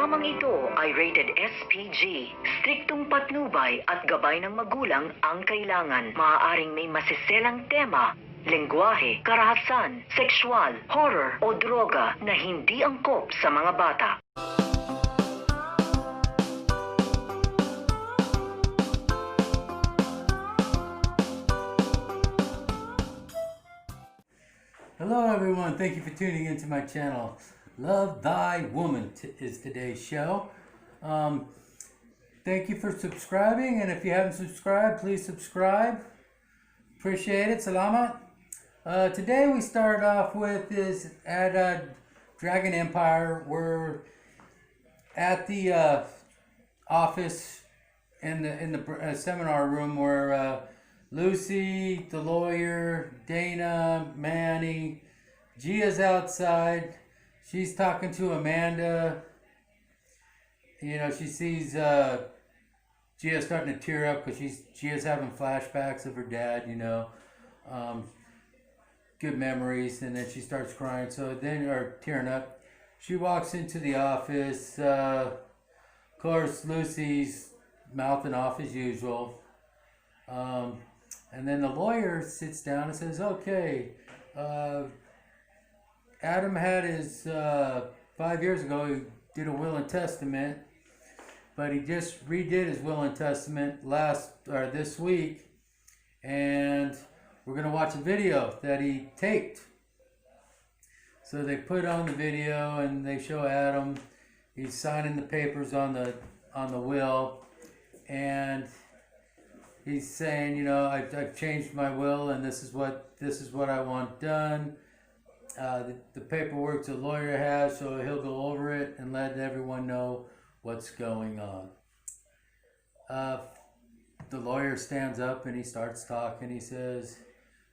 Programang ito ay rated SPG. Striktong patnubay at gabay ng magulang ang kailangan. Maaaring may masiselang tema, lengguwahe, karahasan, sexual, horror o droga na hindi angkop sa mga bata. Hello everyone, thank you for tuning into my channel. Love Thy Woman is today's show. Thank you for subscribing, and if you haven't subscribed, please subscribe. Appreciate it, salamat. Today we start off with is at Dragon Empire. We're at the office in the seminar room where Lucy, the lawyer, Dana, Manny, Gia's outside. She's talking to Amanda. You know, she sees Gia starting to tear up because Gia's having flashbacks of her dad, you know. Good memories, and then she starts crying, or tearing up. She walks into the office. Of course, Lucy's mouthing off as usual. And then the lawyer sits down and says, okay, Adam had his, 5 years ago, he did a will and testament, but he just redid his will and testament this week, and we're going to watch a video that he taped. So they put on the video and they show Adam, he's signing the papers on the will, and he's saying, you know, I've changed my will, and this is what I want done. The paperwork the lawyer has, so he'll go over it and let everyone know what's going on. The lawyer stands up and he starts talking. He says,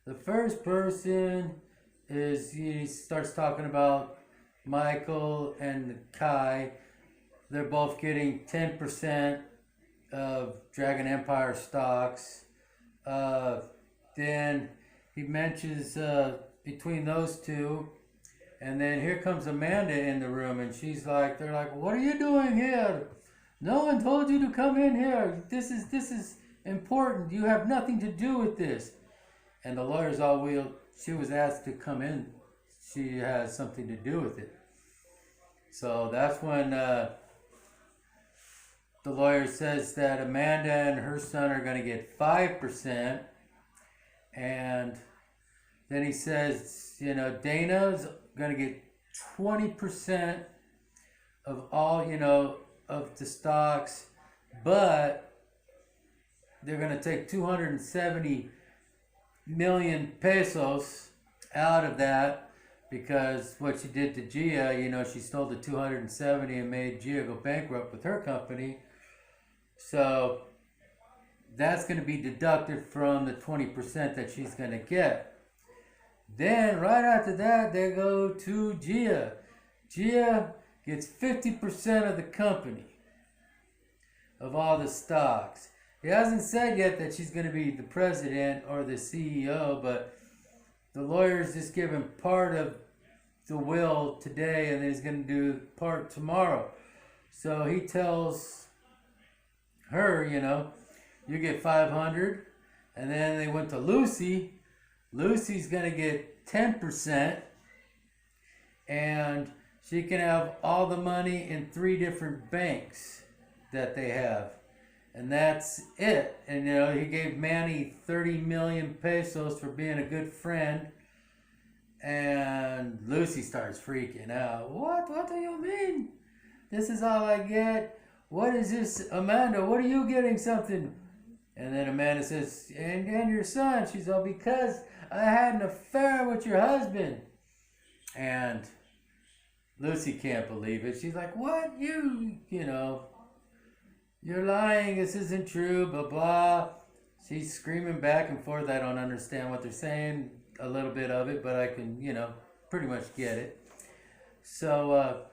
the first person is, he starts talking about Michael and Kai. They're both getting 10% of Dragon Empire stocks. Then he mentions between those two, and then here comes Amanda in the room, and they're like, what are you doing here? No one told you to come in here. This is important. You have nothing to do with this. And the lawyer's all wheeled. She was asked to come in. She has something to do with it. So that's when the lawyer says that Amanda and her son are going to get 5%. And then he says, you know, Dana's going to get 20% of all, you know, of the stocks, but they're going to take 270 million pesos out of that because what she did to Gia, you know, she stole the 270 and made Gia go bankrupt with her company. So that's going to be deducted from the 20% that she's going to get. Then right after that, they go to Gia. Gia gets 50% of the company, of all the stocks. He hasn't said yet that she's going to be the president or the CEO, but the lawyer's just given part of the will today, and then he's going to do part tomorrow. So he tells her, you know, you get 500, and then they went to Lucy. Lucy's going to get 10%, and she can have all the money in 3 different banks that they have. And that's it. And, you know, he gave Manny 30 million pesos for being a good friend. And Lucy starts freaking out. What do you mean? This is all I get? What is this, Amanda? What are you getting something? And then Amanda says, and your son. She's all, because I had an affair with your husband. And Lucy can't believe it. She's like, what? You know, you're lying. This isn't true, blah, blah. She's screaming back and forth. I don't understand what they're saying, a little bit of it, but I can, you know, pretty much get it. So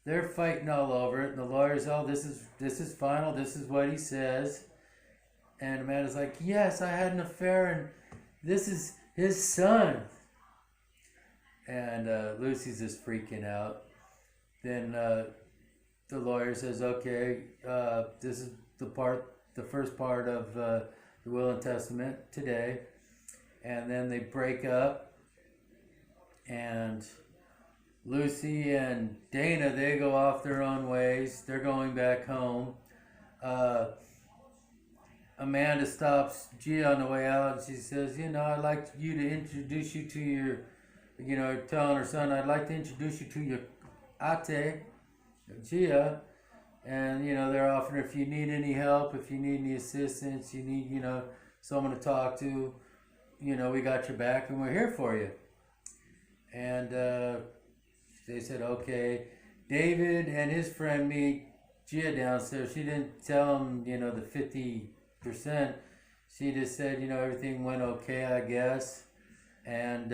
they're fighting all over it. And the lawyer's, oh, this is final. This is what he says. And Amanda's like, yes, I had an affair, and this is his son. And Lucy's just freaking out. Then the lawyer says, okay, this is the first part of the will and testament today. And then they break up, and Lucy and Dana, they go off their own ways. They're going back home. Amanda stops Gia on the way out, and she says, I'd like you to introduce you to your, telling her son, I'd like to introduce you to your ate, Gia. And, they're offering, if you need any help, if you need any assistance, you need, someone to talk to, we got your back and we're here for you. And they said, okay. David and his friend meet Gia downstairs. She didn't tell him, the 50%. She just said, everything went okay, I guess. And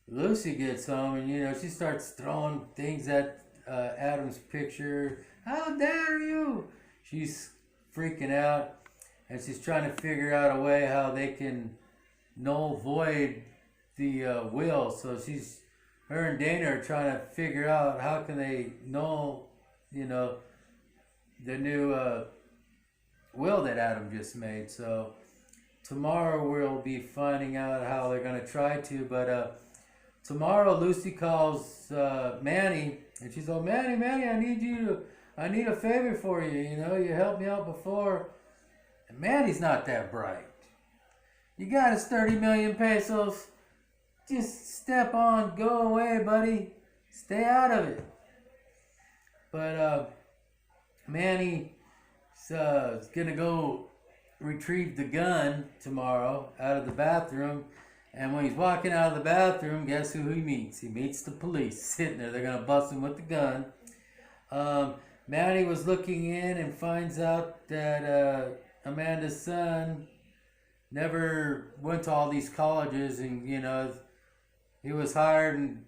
Lucy gets home and, she starts throwing things at Adam's picture. How dare you? She's freaking out, and she's trying to figure out a way how they can null void the will. So her and Dana are trying to figure out how can they null, the new will that Adam just made. So tomorrow we'll be finding out how they're going to try to. But tomorrow Lucy calls Manny, and she's like, Manny, I need a favor for you. You helped me out before. And Manny's not that bright. You got his 30 million pesos. Just step on, go away, buddy. Stay out of it. But Manny's gonna go retrieve the gun tomorrow out of the bathroom. And when he's walking out of the bathroom, guess who he meets? He meets the police sitting there. They're gonna bust him with the gun. Manny was looking in and finds out that Amanda's son never went to all these colleges, and he was hired, and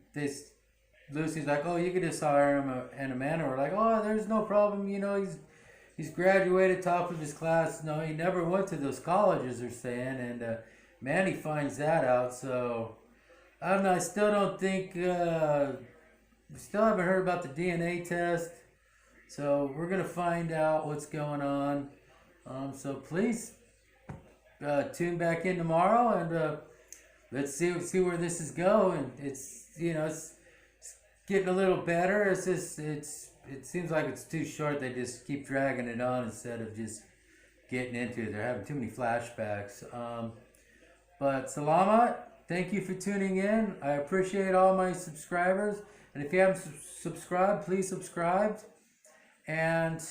Lucy's like, oh, you could just hire him, and Amanda were like, oh, there's no problem, he's graduated top of his class. No, he never went to those colleges, they're saying. And Manny finds that out. So I don't know, I still don't think we still haven't heard about the DNA test. So we're gonna find out what's going on. So please tune back in tomorrow, and let's see where this is going. It's it's getting a little better. It's just it seems like it's too short. They just keep dragging it on instead of just getting into it. They're having too many flashbacks. But salamat. Thank you for tuning in. I appreciate all my subscribers, and if you haven't subscribed, please subscribe. And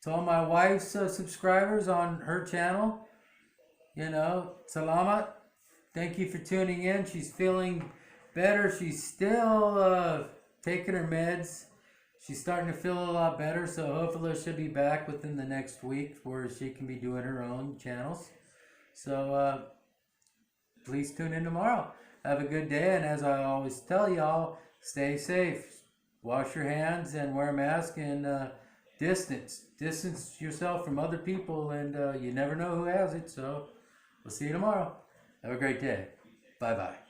to all my wife's subscribers on her channel, salamat. Thank you for tuning in. She's feeling better. She's still taking her meds. She's starting to feel a lot better, so hopefully she'll be back within the next week where she can be doing her own channels. So please tune in tomorrow. Have a good day, and as I always tell y'all, stay safe. Wash your hands and wear a mask, and distance yourself from other people, and you never know who has it. So we'll see you tomorrow. Have a great day. Bye-bye.